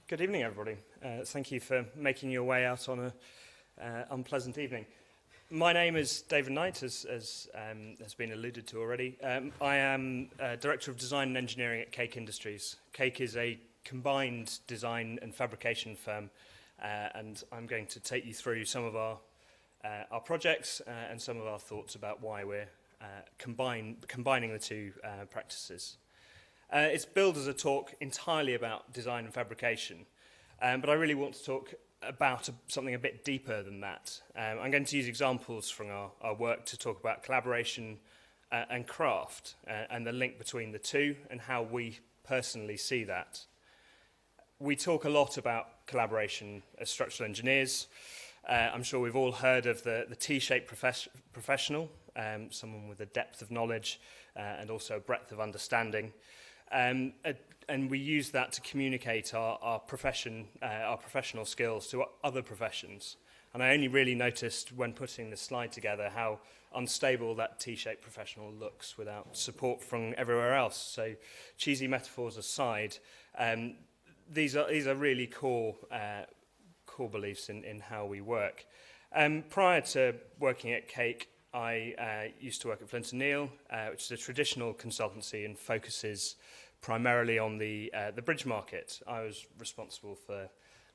Good evening, everybody. Thank you for making your way out on an unpleasant evening. My name is David Knight, as has been alluded to already. I am Director of Design and Engineering at Cake Industries. Cake is a combined design and fabrication firm, and I'm going to take you through some of our projects and some of our thoughts about why we're combining the two practices. It's billed as a talk entirely about design and fabrication, but I really want to talk about something a bit deeper than that. I'm going to use examples from our work to talk about collaboration and craft and the link between the two and how we personally see that. We talk a lot about collaboration as structural engineers. I'm sure we've all heard of the T-shaped professional, someone with a depth of knowledge and also a breadth of understanding. And we use that to communicate our professional skills to other professions. And I only really noticed when putting this slide together how unstable that T-shaped professional looks without support from everywhere else. So cheesy metaphors aside, these are really core beliefs in how we work. Prior to working at Cake, I used to work at Flint & Neil, which is a traditional consultancy and focuses primarily on the bridge market. I was responsible for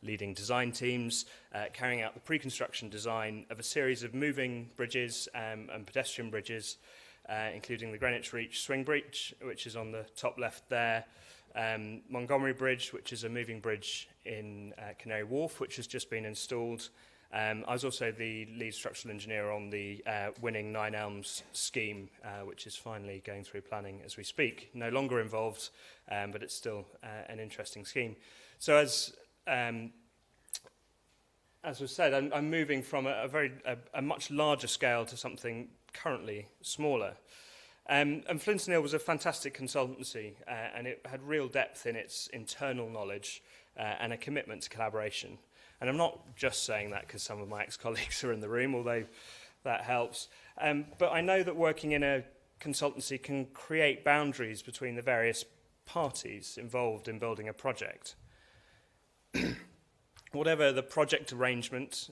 leading design teams, carrying out the pre-construction design of a series of moving bridges and pedestrian bridges, including the Greenwich Reach Swing Bridge, which is on the top left there, Montgomery Bridge, which is a moving bridge in Canary Wharf, which has just been installed. I was also the lead structural engineer on the winning Nine Elms scheme, which is finally going through planning as we speak. No longer involved, but it's still an interesting scheme. So as was said, I'm moving from a much larger scale to something currently smaller. And Flint & Neil was a fantastic consultancy, and it had real depth in its internal knowledge and a commitment to collaboration. And I'm not just saying that because some of my ex-colleagues are in the room, although that helps. But I know that working in a consultancy can create boundaries between the various parties involved in building a project. Whatever the project arrangement,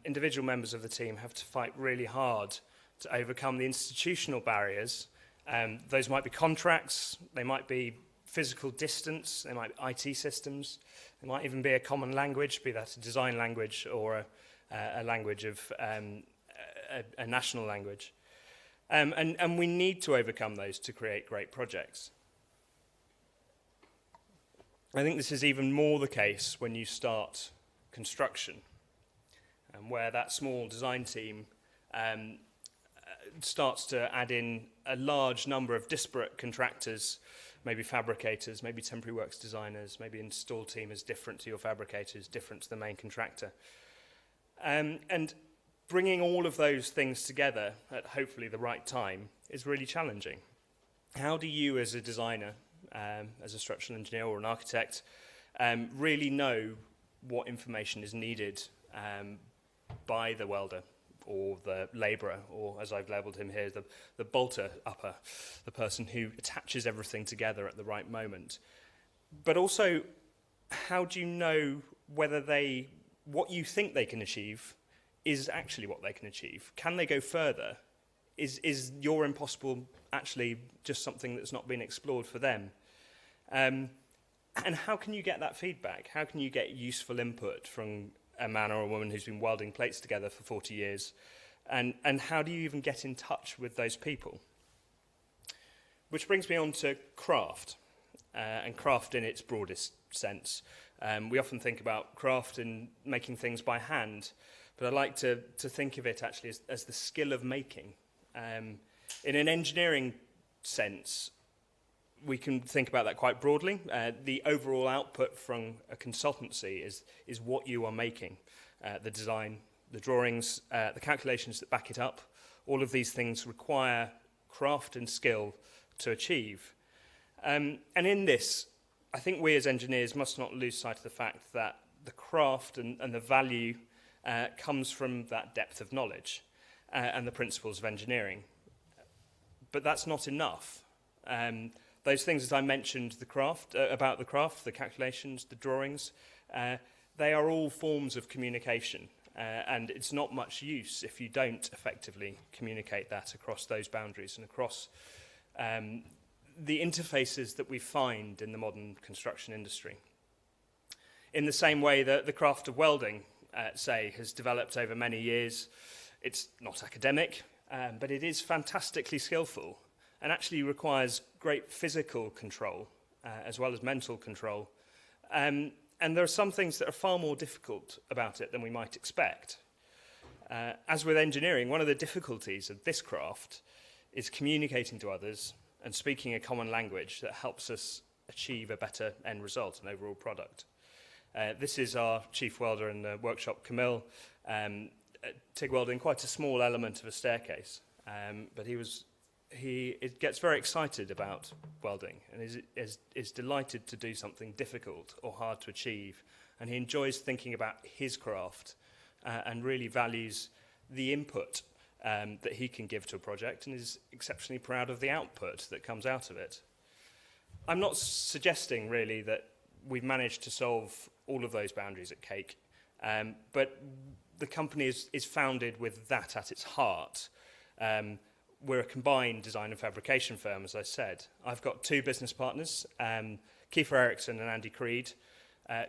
individual members of the team have to fight really hard to overcome the institutional barriers. Those might be contracts, they might be physical distance, they might be IT systems, it might even be a common language, be that a design language or a language of a national language. And we need to overcome those to create great projects. I think this is even more the case when you start construction, where that small design team starts to add in a large number of disparate contractors, maybe fabricators, maybe temporary works designers, maybe install team is different to your fabricators, different to the main contractor. And bringing all of those things together at hopefully the right time is really challenging. How do you as a designer, as a structural engineer or an architect, really know what information is needed by the welder or the labourer, or as I've labelled him here, the bolter upper, the person who attaches everything together at the right moment. But also, how do you know whether what you think they can achieve is actually what they can achieve? Can they go further? Is your impossible actually just something that's not been explored for them? And how can you get that feedback? How can you get useful input from a man or a woman who's been welding plates together for 40 years, and how do you even get in touch with those people? Which brings me on to craft, and craft in its broadest sense. We often think about craft in making things by hand, but I like to think of it actually as the skill of making. In an engineering sense, we can think about that quite broadly. The overall output from a consultancy is what you are making. The design, the drawings, the calculations that back it up. All of these things require craft and skill to achieve. And in this, I think we as engineers must not lose sight of the fact that the craft and the value comes from that depth of knowledge and the principles of engineering. But that's not enough. Those things that I mentioned, the craft, about the craft, the calculations, the drawings, they are all forms of communication. And it's not much use if you don't effectively communicate that across those boundaries and across the interfaces that we find in the modern construction industry. In the same way that the craft of welding, say, has developed over many years, it's not academic, but it is fantastically skillful and actually requires great physical control as well as mental control. And there are some things that are far more difficult about it than we might expect. As with engineering, one of the difficulties of this craft is communicating to others and speaking a common language that helps us achieve a better end result, an overall product. This is our chief welder in the workshop, Camille, TIG welding quite a small element of a staircase, but he gets very excited about welding and is delighted to do something difficult or hard to achieve, and he enjoys thinking about his craft and really values the input that he can give to a project and is exceptionally proud of the output that comes out of it. I'm not suggesting really that we've managed to solve all of those boundaries at Cake, but the company is founded with that at its heart. We're a combined design and fabrication firm, as I said. I've got two business partners, Kiefer Eriksson and Andy Creed.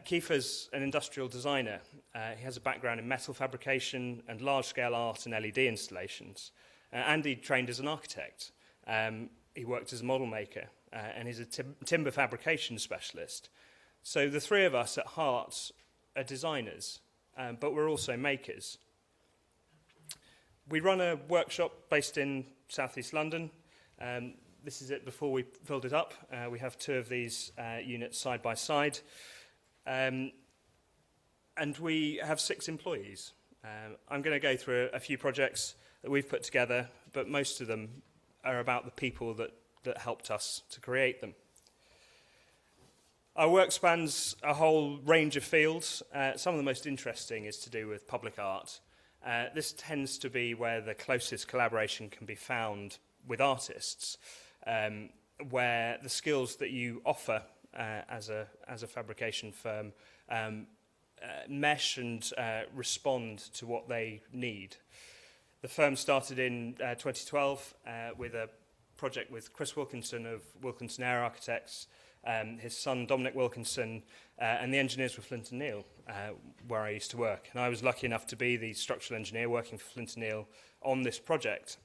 Kiefer's an industrial designer. He has a background in metal fabrication and large-scale art and LED installations. Andy trained as an architect. He worked as a model maker, and he's a timber fabrication specialist. So the three of us at heart are designers, but we're also makers. We run a workshop based in southeast London. This is it before we filled it up. We have two of these units side by side. And we have 6 employees. I'm going to go through a few projects that we've put together, but most of them are about the people that helped us to create them. Our work spans a whole range of fields. Some of the most interesting is to do with public art. This tends to be where the closest collaboration can be found with artists, where the skills that you offer as a fabrication firm mesh and respond to what they need. The firm started in 2012 with a project with Chris Wilkinson of Wilkinson Air Architects, his son Dominic Wilkinson, and the engineers were Flint and Neil, where I used to work. And I was lucky enough to be the structural engineer working for Flint and Neil on this project.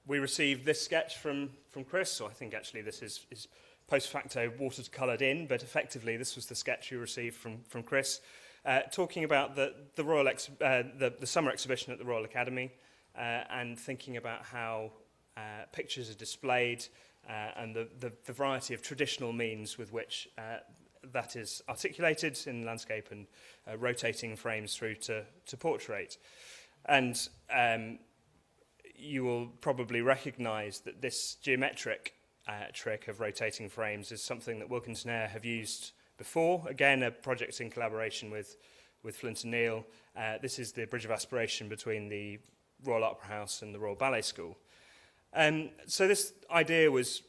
We received this sketch from Chris, so I think actually this is post facto watercoloured in, but effectively this was the sketch you received from Chris, talking about the summer exhibition at the Royal Academy, and thinking about how pictures are displayed and the variety of traditional means with which that is articulated in landscape and rotating frames through to portrait. And you will probably recognise that this geometric trick of rotating frames is something that Wilkinson Air have used before. Again, a project in collaboration with Flint and Neil. This is the Bridge of Aspiration between the Royal Opera House and the Royal Ballet School. So this idea was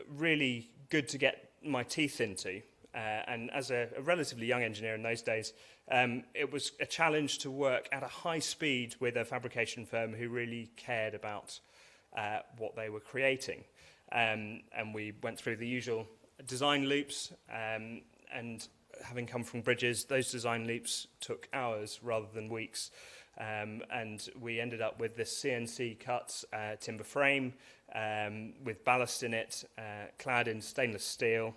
really good to get my teeth into. And as a relatively young engineer in those days, it was a challenge to work at a high speed with a fabrication firm who really cared about what they were creating. And we went through the usual design loops, and having come from bridges, those design loops took hours rather than weeks. And we ended up with this CNC cut timber frame with ballast in it, clad in stainless steel.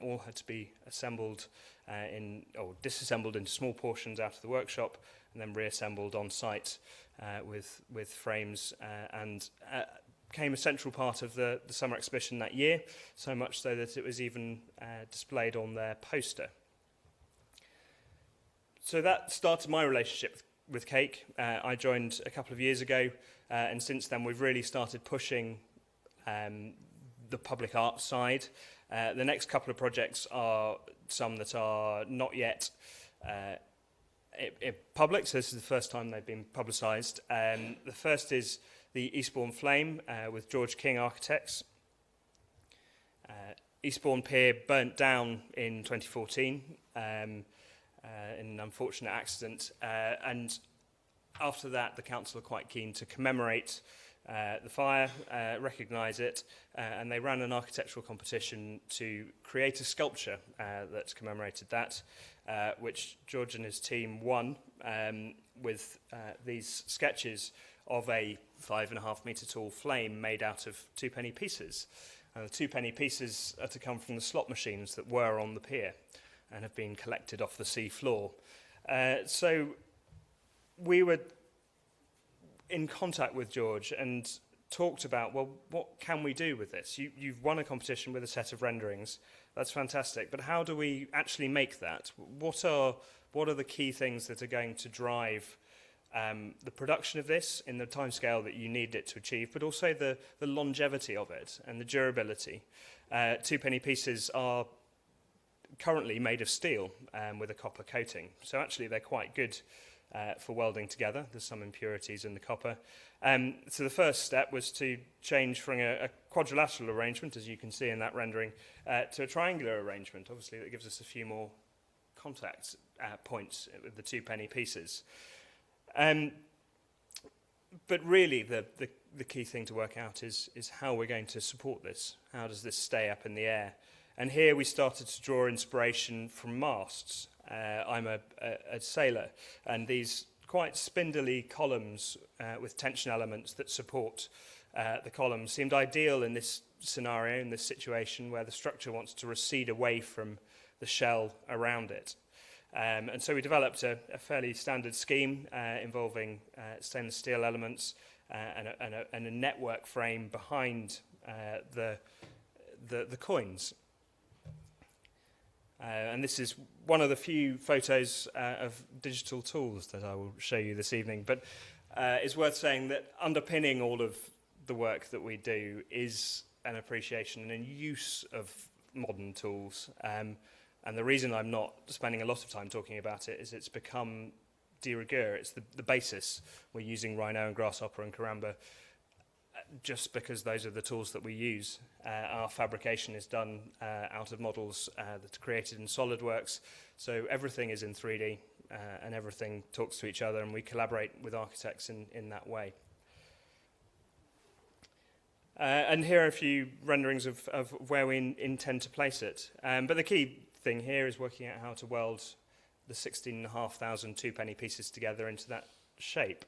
All had to be assembled or disassembled into small portions out of the workshop, and then reassembled on site with frames, and became a central part of the summer exhibition that year, so much so that it was even displayed on their poster. So that started my relationship with Cake. I joined a couple of years ago, and since then we've really started pushing the public art side. The next couple of projects are some that are not yet public, so this is the first time they've been publicised. The first is the Eastbourne Flame with George King Architects. Eastbourne Pier burnt down in 2014 in an unfortunate accident, and after that the council are quite keen to commemorate the fire, recognise it, and they ran an architectural competition to create a sculpture that commemorated that, which George and his team won with these sketches of a 5.5 metre tall flame made out of 2-penny pieces. And the 2-penny pieces are to come from the slot machines that were on the pier and have been collected off the sea floor. So we were in contact with George and talked about, well, what can we do with this? You've won a competition with a set of renderings. That's fantastic. But how do we actually make that? What are the key things that are going to drive the production of this in the timescale that you need it to achieve, but also the longevity of it and the durability? 2-penny pieces are currently made of steel with a copper coating. So actually they're quite good for welding together. There's some impurities in the copper. So the first step was to change from a quadrilateral arrangement, as you can see in that rendering, to a triangular arrangement. Obviously that gives us a few more contact points with the 2-penny pieces. But really the key thing to work out is how we're going to support this. How does this stay up in the air? And here we started to draw inspiration from masts. I'm a sailor, and these quite spindly columns with tension elements that support the columns seemed ideal in this scenario, in this situation where the structure wants to recede away from the shell around it. And so we developed a fairly standard scheme involving stainless steel elements and a network frame behind the coins. And this is one of the few photos of digital tools that I will show you this evening. But it's worth saying that underpinning all of the work that we do is an appreciation and use of modern tools. And the reason I'm not spending a lot of time talking about it is it's become de rigueur. It's the basis. We're using Rhino and Grasshopper and Caramba just because those are the tools that we use. Our fabrication is done out of models that are created in SolidWorks, so everything is in 3D and everything talks to each other, and we collaborate with architects in that way. And here are a few renderings of where we intend to place it. But the key thing here is working out how to weld the 16,500 2-penny pieces together into that shape.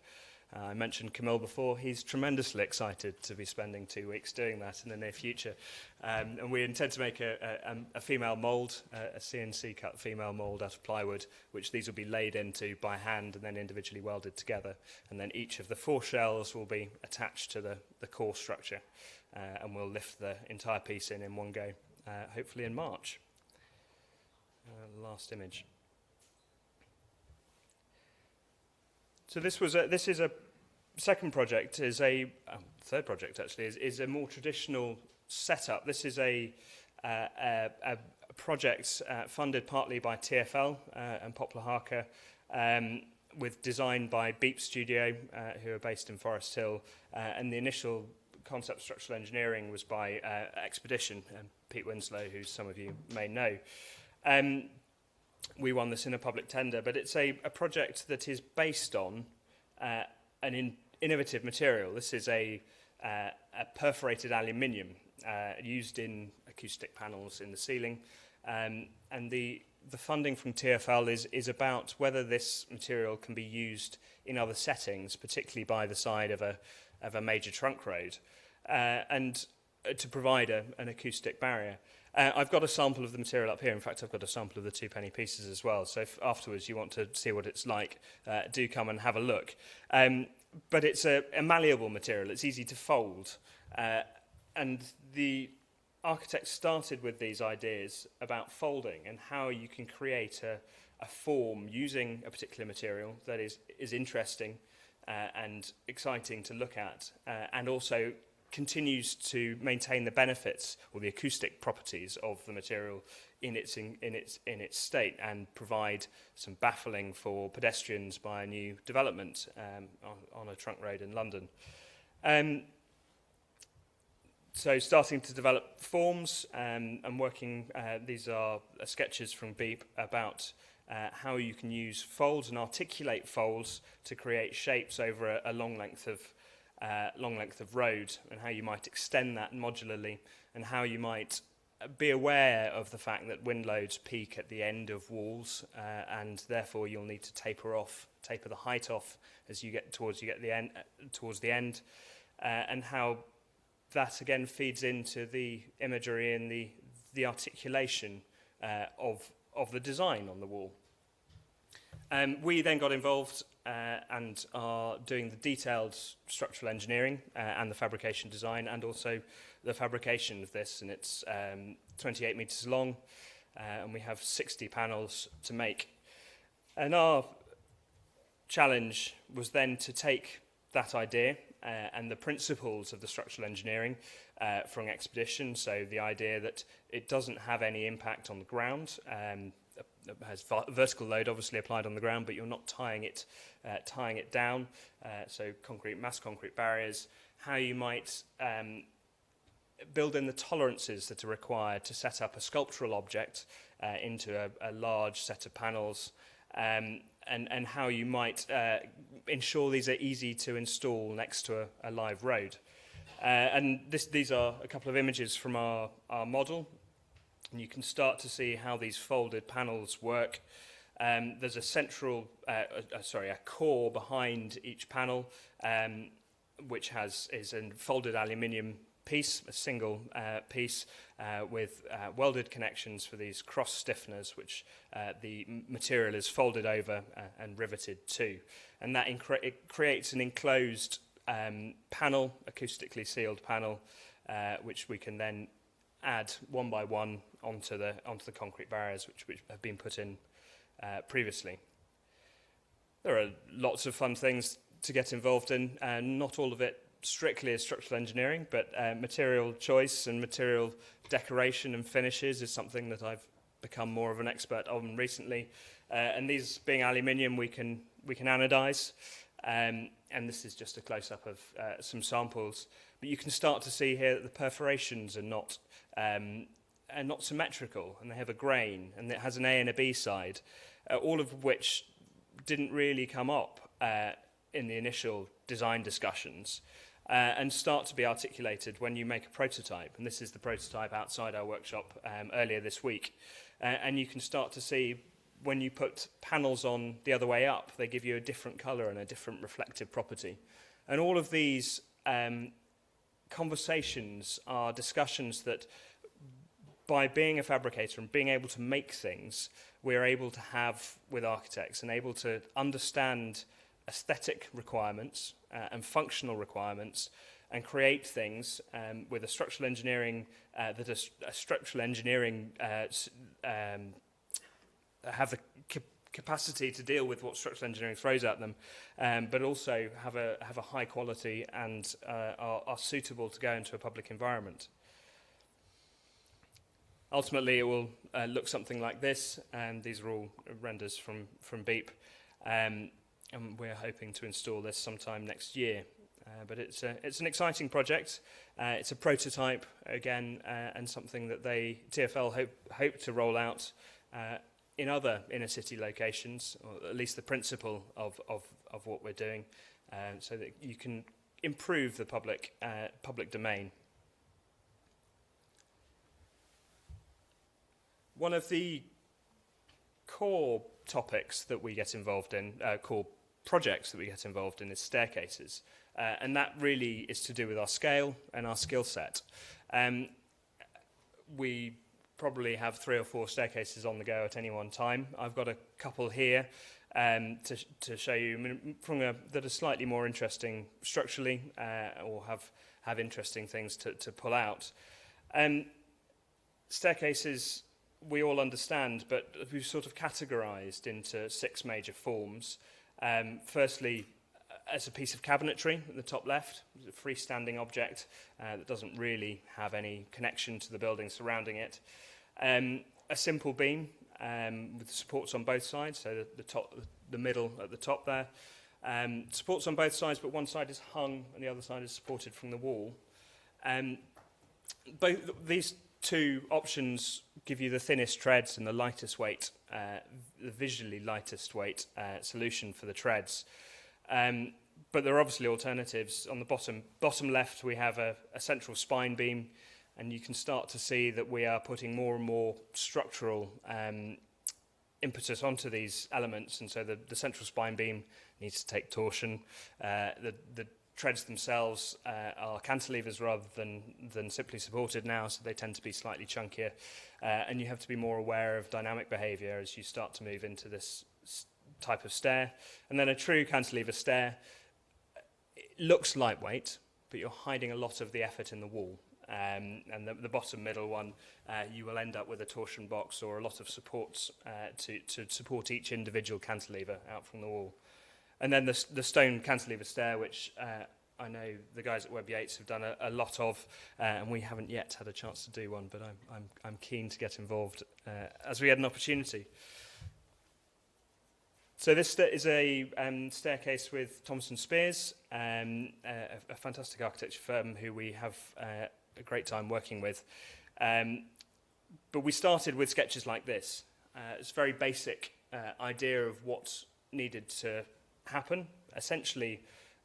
I mentioned Camille before. He's tremendously excited to be spending 2 weeks doing that in the near future. And we intend to make a female mould, a CNC cut female mould out of plywood, which these will be laid into by hand and then individually welded together. And then each of the 4 shells will be attached to the core structure. And we'll lift the entire piece in one go, hopefully in March. Last image. So this is a second project, third project actually, is a more traditional setup. This is a project funded partly by TfL and Poplar Harker, with design by Beep Studio, who are based in Forest Hill, and the initial concept structural engineering was by Expedition, Pete Winslow, who some of you may know. We won this in a public tender, but it's a project that is based on an innovative material. This is a perforated aluminium used in acoustic panels in the ceiling, and the funding from TfL is about whether this material can be used in other settings, particularly by the side of a major trunk road, and to provide an acoustic barrier. I've got a sample of the material up here. In fact, I've got a sample of the 2-penny pieces as well. So if afterwards you want to see what it's like, do come and have a look. But it's a malleable material. It's easy to fold. And the architects started with these ideas about folding and how you can create a form using a particular material that is interesting and exciting to look at, and also continues to maintain the benefits or the acoustic properties of the material in its state, and provide some baffling for pedestrians by a new development on a trunk road in London. So starting to develop forms and working, these are sketches from Beep about how you can use folds and articulate folds to create shapes over a long length of road, and how you might extend that modularly, and how you might be aware of the fact that wind loads peak at the end of walls, and therefore you'll need to taper the height off as you get towards the end, and how that again feeds into the imagery and the articulation of the design on the wall. We then got involved and are doing the detailed structural engineering and the fabrication design, and also the fabrication of this, and it's 28 metres long, and we have 60 panels to make. And our challenge was then to take that idea and the principles of the structural engineering from Expedition, so the idea that it doesn't have any impact on the ground, it has vertical load obviously applied on the ground, but you're not tying it down, so mass concrete barriers, how you might build in the tolerances that are required to set up a sculptural object into a large set of panels, and how you might ensure these are easy to install next to a live road. And these are a couple of images from our model, and you can start to see how these folded panels work. There's a core behind each panel, which is a folded aluminium piece, a single piece with welded connections for these cross stiffeners, which the material is folded over and riveted to. And that it creates an enclosed panel, acoustically sealed panel, which we can then add one by one onto the concrete barriers which have been put in previously. There are lots of fun things to get involved in, and not all of it strictly as structural engineering, but material choice and material decoration and finishes is something that I've become more of an expert on recently. And these being aluminium, we can anodize, and this is just a close-up of some samples. But you can start to see here that the perforations are not symmetrical, and they have a grain, and it has an A and a B side, all of which didn't really come up in the initial design discussions, and start to be articulated when you make a prototype. And this is the prototype outside our workshop earlier this week. And you can start to see when you put panels on the other way up, they give you a different colour and a different reflective property. And all of these conversations are discussions that, by being a fabricator and being able to make things, we're able to have with architects and able to understand aesthetic requirements and functional requirements, and create things with a structural engineering have the capacity to deal with what structural engineering throws at them, but also have a high quality and are suitable to go into a public environment. Ultimately, it will look something like this, and these are all renders from Beep. And we're hoping to install this sometime next year. But it's an exciting project. It's a prototype again, and something that TfL hope to roll out in other inner city locations, or at least the principle of what we're doing, so that you can improve the public domain. One of the core topics that we get involved in, core projects that we get involved in, is staircases. And that really is to do with our scale and our skill set. We probably have 3 or 4 staircases on the go at any one time. I've got a couple here to show you that are slightly more interesting structurally, or have interesting things to pull out. Staircases, we all understand, but we've sort of categorized into 6 major forms. Firstly, as a piece of cabinetry at the top left, a freestanding object that doesn't really have any connection to the building surrounding it. A simple beam with supports on both sides, so the middle at the top there. Supports on both sides, but one side is hung and the other side is supported from the wall. both these two options give you the thinnest treads and the lightest weight, the visually lightest weight solution for the treads. But there are obviously alternatives. On the bottom left, we have a central spine beam, and you can start to see that we are putting more and more structural impetus onto these elements, and so the central spine beam needs to take torsion. The treads themselves are cantilevers rather than simply supported now, so they tend to be slightly chunkier, and you have to be more aware of dynamic behaviour as you start to move into this type of stair. And then a true cantilever stair, it looks lightweight, but you're hiding a lot of the effort in the wall. And the bottom middle one, you will end up with a torsion box or a lot of supports to support each individual cantilever out from the wall. And then the stone cantilever stair, which I know the guys at Webb Yates have done a lot of, and we haven't yet had a chance to do one, but I'm keen to get involved as we had an opportunity. So this is a staircase with Thomson Spears, a fantastic architecture firm who we have a great time working with. But we started with sketches like this. It's a very basic idea of what needed to happen. Essentially,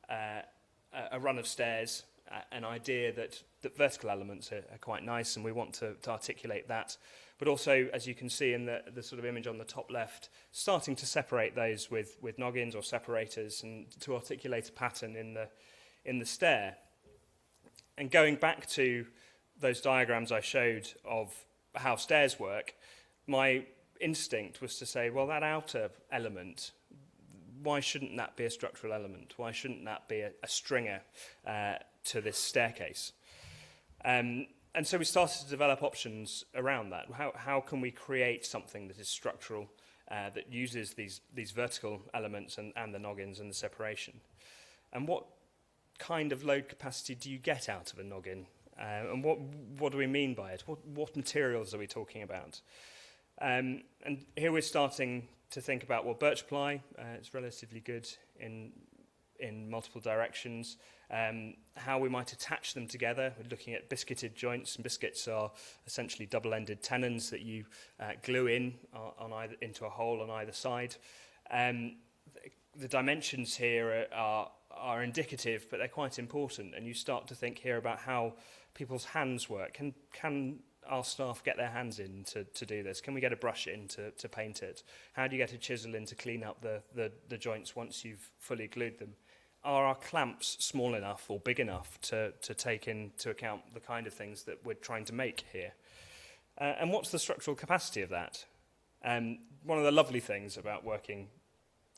a run of stairs, an idea that vertical elements are quite nice, and we want to articulate that. But also, as you can see in the sort of image on the top left, starting to separate those with noggins or separators, and to articulate a pattern in the stair. And going back to those diagrams I showed of how stairs work, my instinct was to say, well, that outer element, why shouldn't that be a structural element? Why shouldn't that be a stringer to this staircase? And so we started to develop options around that. How can we create something that is structural, that uses these vertical elements and the noggins and the separation? And what kind of load capacity do you get out of a noggin? And what do we mean by it? What materials are we talking about? And here we're starting to think about, well, birch ply, it's relatively good in multiple directions. How we might attach them together. We're looking at biscuited joints, and biscuits are essentially double-ended tenons that you glue into a hole on either side. The dimensions here are indicative, but they're quite important, and you start to think here about how people's hands work. Can our staff get their hands in to do this? Can we get a brush in to paint it? How do you get a chisel in to clean up the joints once you've fully glued them? Are our clamps small enough or big enough to take into account the kind of things that we're trying to make here? And what's the structural capacity of that? One of the lovely things about working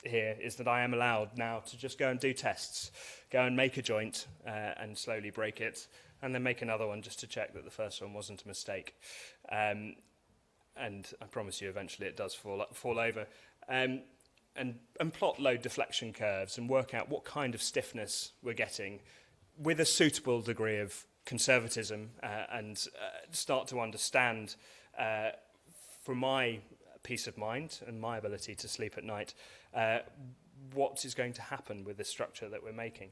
here is that I am allowed now to just go and do tests, go and make a joint and slowly break it, and then make another one just to check that the first one wasn't a mistake. And I promise you eventually it does fall over. And plot load deflection curves and work out what kind of stiffness we're getting with a suitable degree of conservatism, and start to understand, for my peace of mind and my ability to sleep at night, what is going to happen with the structure that we're making.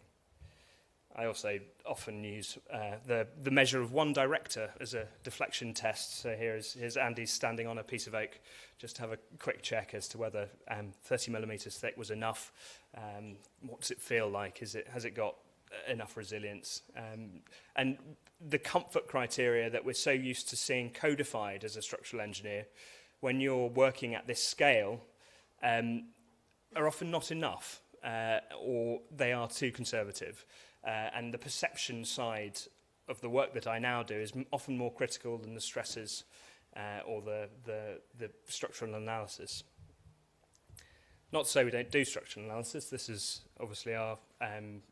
I also often use the measure of one director as a deflection test. So here's Andy standing on a piece of oak, just to have a quick check as to whether 30 millimeters thick was enough. What does it feel like? Has it got enough resilience? And the comfort criteria that we're so used to seeing codified as a structural engineer, when you're working at this scale, are often not enough, or they are too conservative. And the perception side of the work that I now do is often more critical than the stresses or the structural analysis. Not to say we don't do structural analysis. This is obviously our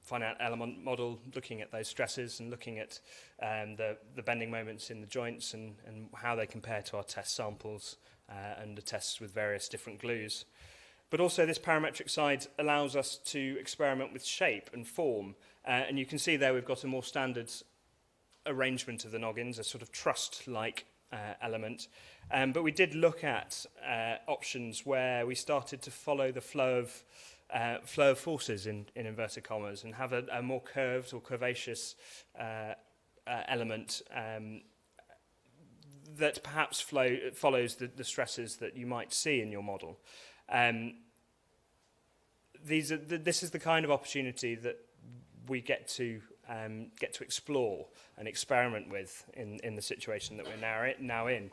finite element model, looking at those stresses and looking at the bending moments in the joints and how they compare to our test samples and the tests with various different glues. But also this parametric side allows us to experiment with shape and form. And you can see there we've got a more standard arrangement of the noggins, a sort of truss-like element. But we did look at options where we started to follow the flow of forces in inverted commas and have a more curved or curvaceous element that perhaps follows the stresses that you might see in your model. This is the kind of opportunity that we get to explore and experiment with in the situation that we're now in.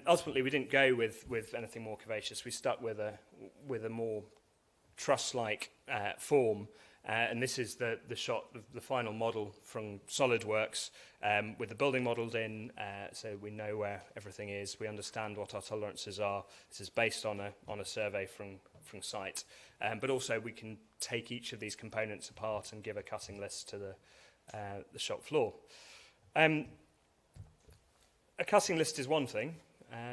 Ultimately, we didn't go with anything more curvaceous. We stuck with a more truss-like form, and this is the shot of the final model from SolidWorks with the building modelled in, so we know where everything is. We understand what our tolerances are. This is based on a survey from site, but also we can take each of these components apart and give a cutting list to the shop floor. A cutting list is one thing,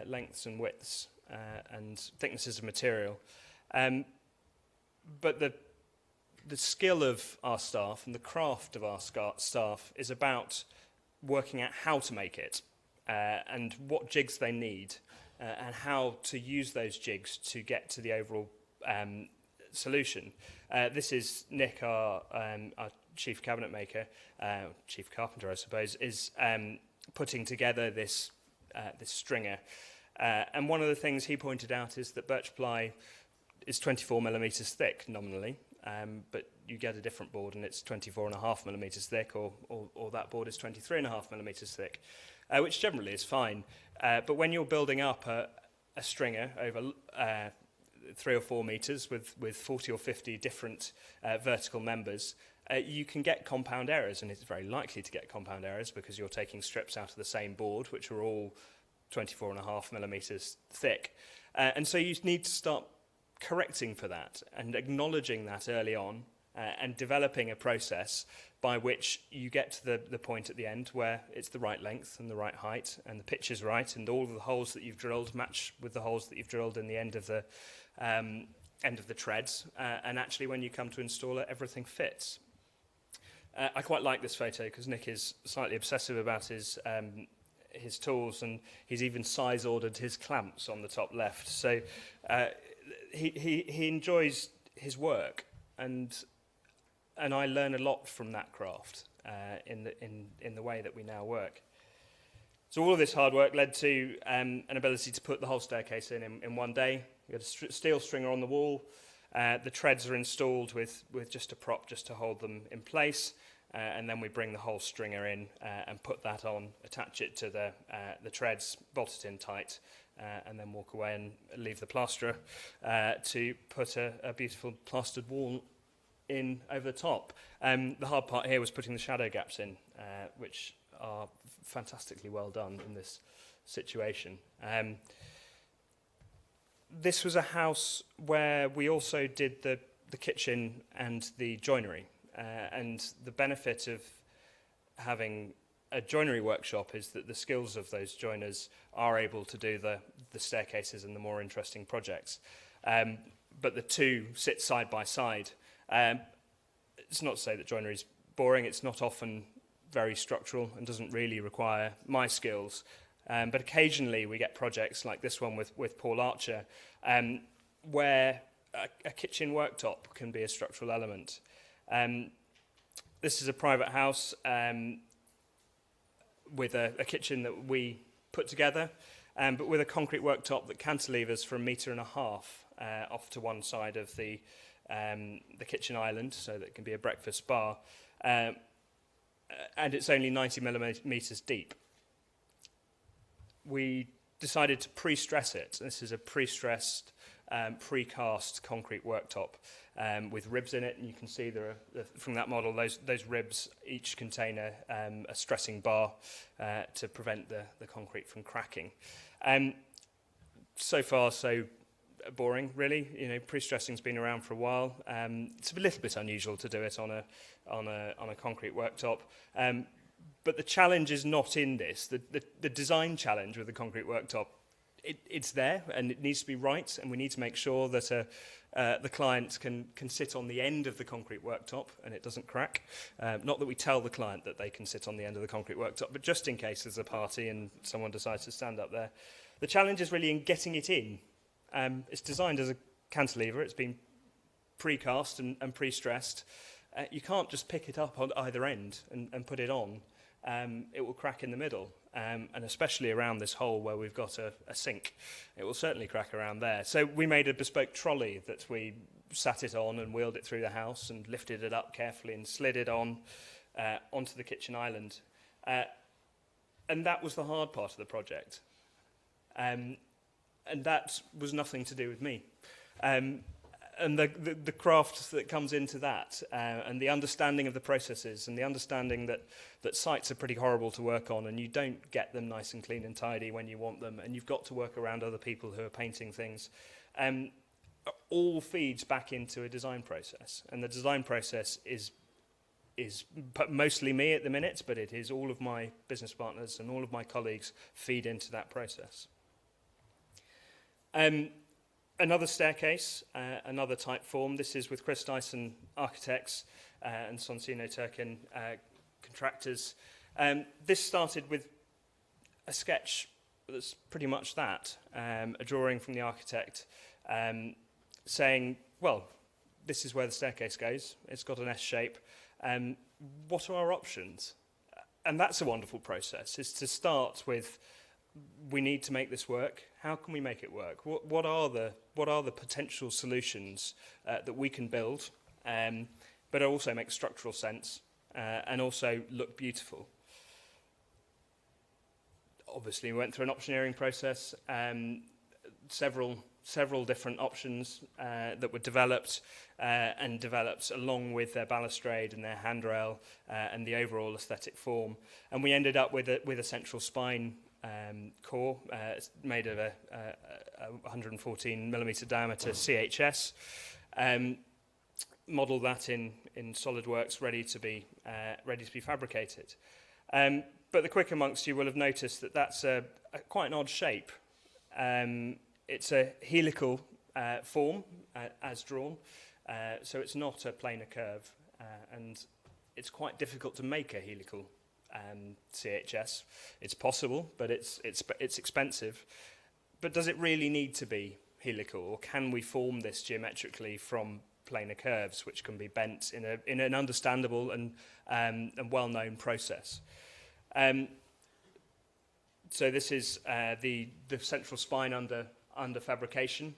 lengths and widths and thicknesses of material, but the skill of our staff and the craft of our staff is about working out how to make it and what jigs they need and how to use those jigs to get to the overall solution. This is Nick, our chief cabinet maker, chief carpenter, I suppose, is putting together this stringer. And one of the things he pointed out is that birch ply is 24 millimeters thick nominally, but you get a different board and it's 24.5 millimeters thick, or that board is 23.5 millimeters thick, which generally is fine. But when you're building up a stringer over 3 or 4 meters with 40 or 50 different vertical members, you can get compound errors, and it's very likely to get compound errors because you're taking strips out of the same board, which are all 24.5 millimeters thick. And so you need to start correcting for that and acknowledging that early on and developing a process by which you get to the point at the end where it's the right length and the right height and the pitch is right and all of the holes that you've drilled match with the holes that you've drilled in the end of the treads, and actually when you come to install it, everything fits. I quite like this photo because Nick is slightly obsessive about his tools, and he's even size ordered his clamps on the top left. So he enjoys his work, and I learn a lot from that craft in the way that we now work. So all of this hard work led to an ability to put the whole staircase in one day. We had a steel stringer on the wall. The treads are installed with just a prop just to hold them in place, and then we bring the whole stringer in and put that on, attach it to the treads, bolt it in tight, and then walk away and leave the plasterer to put a beautiful plastered wall in over the top. The hard part here was putting the shadow gaps in, which are fantastically well done in this situation. This was a house where we also did the kitchen and the joinery, and the benefit of having a joinery workshop is that the skills of those joiners are able to do the staircases and the more interesting projects. But the two sit side by side. It's not to say that joinery is boring. It's not often very structural and doesn't really require my skills. But occasionally we get projects like this one with Paul Archer, where a kitchen worktop can be a structural element. This is a private house with a kitchen that we put together, but with a concrete worktop that cantilevers for 1.5 meters off to one side of the kitchen island, so that it can be a breakfast bar, and it's only 90 millimeters deep. We decided to pre-stress it. This is a pre-stressed, pre-cast concrete worktop with ribs in it, and you can see there are, from that model, those ribs each contain a stressing bar to prevent the concrete from cracking. So far, so boring, really. You know, pre-stressing's been around for a while. It's a little bit unusual to do it on a concrete worktop. But the challenge is not in this. The design challenge with the concrete worktop, it's there and it needs to be right, and we need to make sure that the client can sit on the end of the concrete worktop and it doesn't crack. Not that we tell the client that they can sit on the end of the concrete worktop, but just in case there's a party and someone decides to stand up there. The challenge is really in getting it in. It's designed as a cantilever. It's been precast and pre-stressed. You can't just pick it up on either end and put it on. it will crack in the middle, and especially around this hole where we've got a sink. It will certainly crack around there. So we made a bespoke trolley that we sat it on and wheeled it through the house and lifted it up carefully and slid it on onto the kitchen island. And that was the hard part of the project. And that was nothing to do with me. And the craft that comes into that, and the understanding of the processes, and the understanding that sites are pretty horrible to work on, and you don't get them nice and clean and tidy when you want them, and you've got to work around other people who are painting things, all feeds back into a design process. And the design process is mostly me at the minute, but it is all of my business partners and all of my colleagues feed into that process. Another staircase, another type form. This is with Chris Dyson Architects and Sonsino Turkin Contractors. This started with a sketch that's pretty much that, a drawing from the architect saying, well, this is where the staircase goes. It's got an S shape. What are our options? And that's a wonderful process, is to start with, we need to make this work. How can we make it work? What are the potential solutions that we can build, but also make structural sense and also look beautiful? Obviously, we went through an optioneering process, several different options that were developed along with their balustrade and their handrail and the overall aesthetic form. And we ended up with a central spine core. It's made of a 114 millimeter diameter CHS. Modelled that in SolidWorks, ready to be fabricated. But the quick amongst you will have noticed that that's quite an odd shape. It's a helical form as drawn, so it's not a planar curve, and it's quite difficult to make a helical CHS. It's possible, but it's expensive. But does it really need to be helical, or can we form this geometrically from planar curves, which can be bent in an understandable and well-known process? So this is the central spine under fabrication.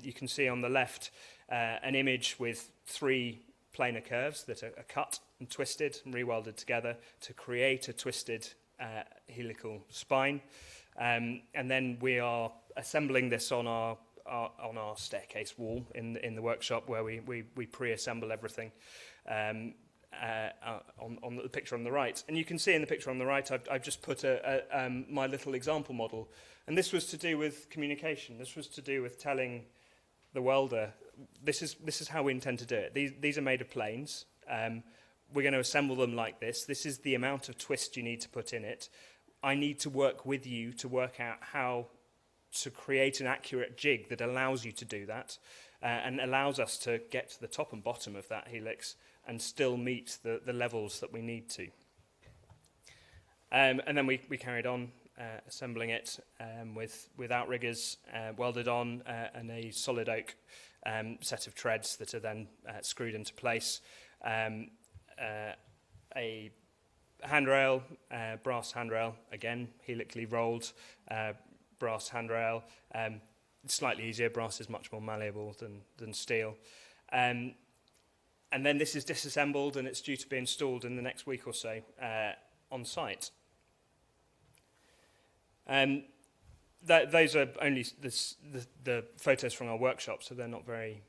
You can see on the left an image with 3 planar curves that are cut and twisted and rewelded together to create a twisted helical spine. And then we are assembling this on our staircase wall in the workshop, where we pre-assemble everything on the picture on the right. And you can see in the picture on the right, I've just put my little example model. And this was to do with communication. This was to do with telling the welder, this is how we intend to do it. These are made of planes. We're going to assemble them like this. This is the amount of twist you need to put in it. I need to work with you to work out how to create an accurate jig that allows you to do that and allows us to get to the top and bottom of that helix and still meet the levels that we need to. And then we carried on assembling it with outriggers welded on and a solid oak set of treads that are then screwed into place. A handrail, brass handrail, again helically rolled brass handrail. Slightly easier. Brass is much more malleable than steel. And then this is disassembled, and it's due to be installed in the next week or so on site. Those are only the photos from our workshop, so they're not very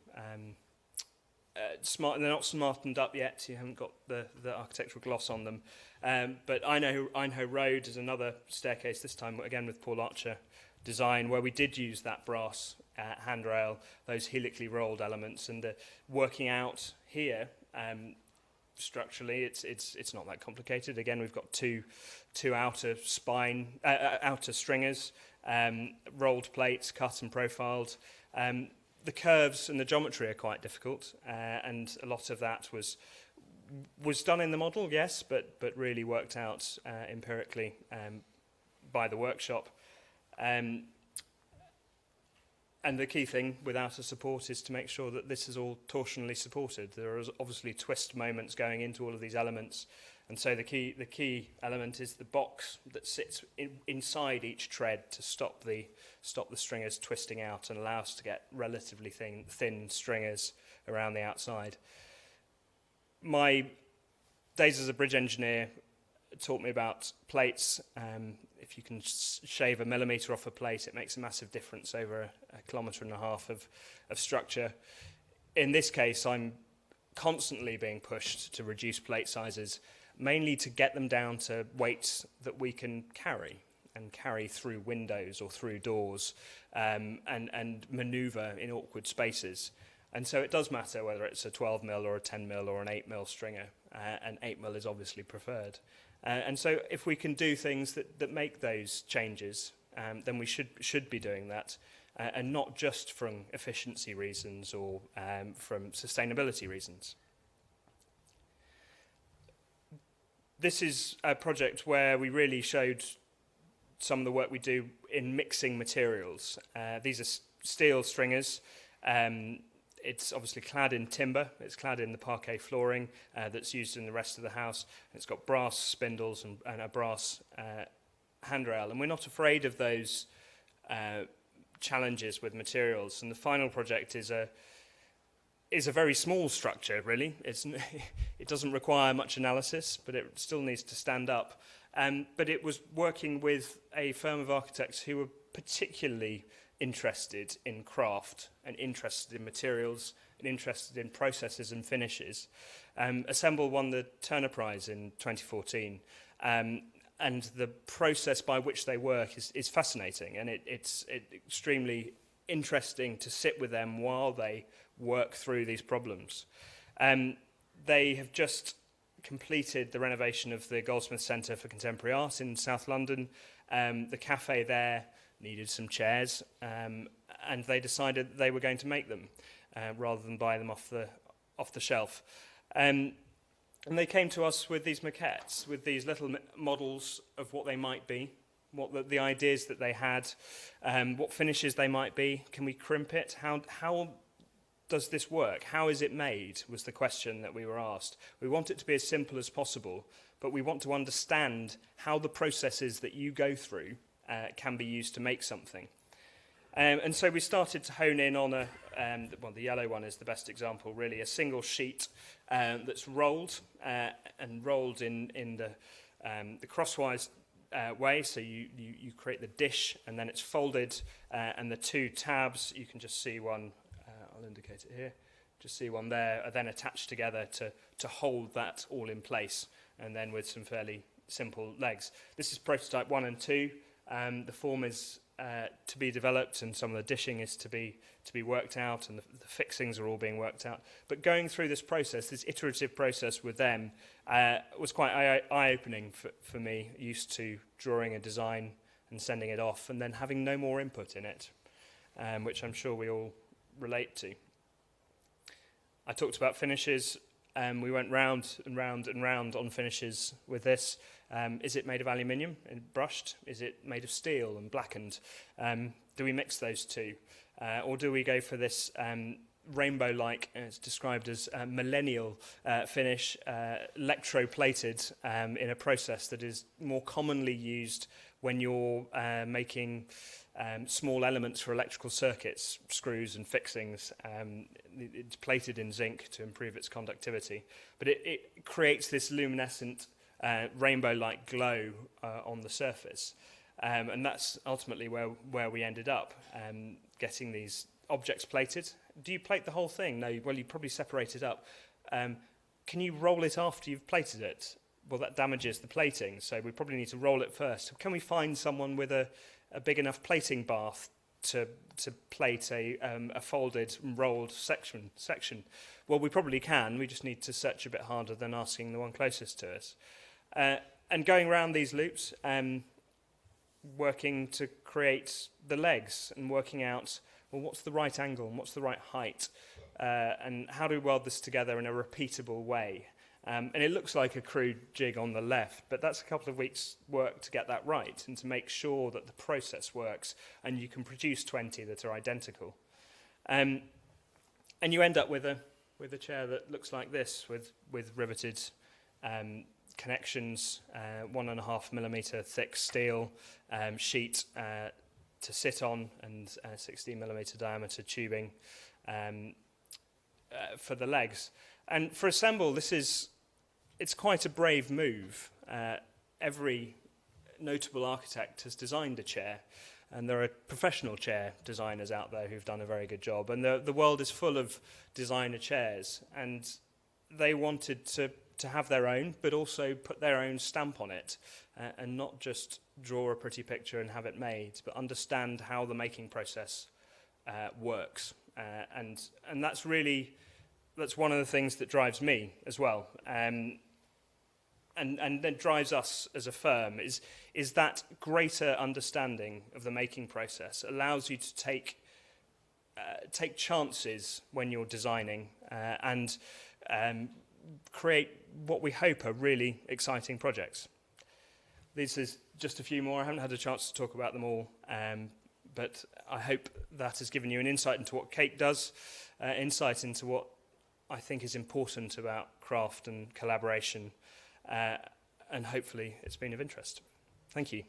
smart. They're not smartened up yet. You haven't got the architectural gloss on them. But Aynhoe Road is another staircase, this time again with Paul Archer design, where we did use that brass handrail, those helically rolled elements, and working out here structurally, it's not that complicated. Again, we've got two outer stringers, rolled plates, cut and profiled. The curves and the geometry are quite difficult, and a lot of that was done in the model, yes, but really worked out empirically by the workshop. And the key thing with outer support is to make sure that this is all torsionally supported. There are obviously twist moments going into all of these elements, And so the key element is the box that sits inside each tread to stop the stringers twisting out and allow us to get relatively thin stringers around the outside. My days as a bridge engineer taught me about plates. If you can shave a millimetre off a plate, it makes a massive difference over a kilometre and a half of structure. In this case, I'm constantly being pushed to reduce plate sizes, mainly to get them down to weights that we can carry through windows or through doors, and manoeuvre in awkward spaces. And so it does matter whether it's a 12 mil or a 10 mil or an 8 mil stringer, and 8 mil is obviously preferred. And so if we can do things that make those changes, then we should be doing that, and not just from efficiency reasons or from sustainability reasons. This is a project where we really showed some of the work we do in mixing materials. These are steel stringers. It's obviously clad in timber. It's clad in the parquet flooring that's used in the rest of the house. It's got brass spindles and a brass handrail. And we're not afraid of those challenges with materials. And the final project is a very small structure, really. It doesn't require much analysis, but it still needs to stand up. But it was working with a firm of architects who were particularly interested in craft and interested in materials and interested in processes and finishes. Assemble won the Turner Prize in 2014, and the process by which they work is fascinating, and it's extremely interesting to sit with them while they work through these problems. They have just completed the renovation of the Goldsmiths Centre for Contemporary Art in South London. The café there needed some chairs, and they decided that they were going to make them rather than buy them off the shelf. And they came to us with these maquettes, with these little models of what they might be, what the ideas that they had, what finishes they might be. Can we crimp it? How does this work? How is it made, was the question that we were asked. We want it to be as simple as possible, but we want to understand how the processes that you go through can be used to make something. And so we started to hone in on the yellow one is the best example, really, a single sheet that's rolled and rolled in the crosswise way. So you create the dish, and then it's folded, and the two tabs, you can just see one, I'll indicate it here, just see one there, are then attached together to hold that all in place, and then with some fairly simple legs. This is prototype 1 and 2. The form is to be developed, and some of the dishing is to be worked out, and the fixings are all being worked out. But going through this process, this iterative process with them, was quite eye-opening for me, used to drawing a design and sending it off, and then having no more input in it, which I'm sure we all relate to. I talked about finishes. We went round and round and round on finishes with this. Is it made of aluminium and brushed? Is it made of steel and blackened? Do we mix those two? Or do we go for this rainbow-like, it's described as millennial finish, electroplated in a process that is more commonly used when you're making small elements for electrical circuits, screws and fixings. It's plated in zinc to improve its conductivity. But it creates this luminescent rainbow-like glow on the surface. And that's ultimately where we ended up, getting these objects plated. Do you plate the whole thing? No, well, you probably separate it up. Can you roll it after you've plated it? Well, that damages the plating, so we probably need to roll it first. Can we find someone with a big enough plating bath to plate a folded, rolled section? Well, we probably can. We just need to search a bit harder than asking the one closest to us. And going around these loops, working to create the legs and working out, well, what's the right angle and what's the right height, and how do we weld this together in a repeatable way? And it looks like a crude jig on the left, but that's a couple of weeks' work to get that right and to make sure that the process works and you can produce 20 that are identical. And you end up with a chair that looks like this, with riveted connections, 1.5mm thick steel sheet to sit on, and 16mm diameter tubing for the legs. And for assemble, it's quite a brave move. Every notable architect has designed a chair, and there are professional chair designers out there who've done a very good job, and the world is full of designer chairs, and they wanted to have their own, but also put their own stamp on it, and not just draw a pretty picture and have it made, but understand how the making process works. And that's one of the things that drives me as well. And then drives us as a firm is that greater understanding of the making process allows you to take chances when you're designing and create what we hope are really exciting projects. This is just a few more. I haven't had a chance to talk about them all, but I hope that has given you an insight into what Kate does, insight into what I think is important about craft and collaboration, and hopefully it's been of interest. Thank you.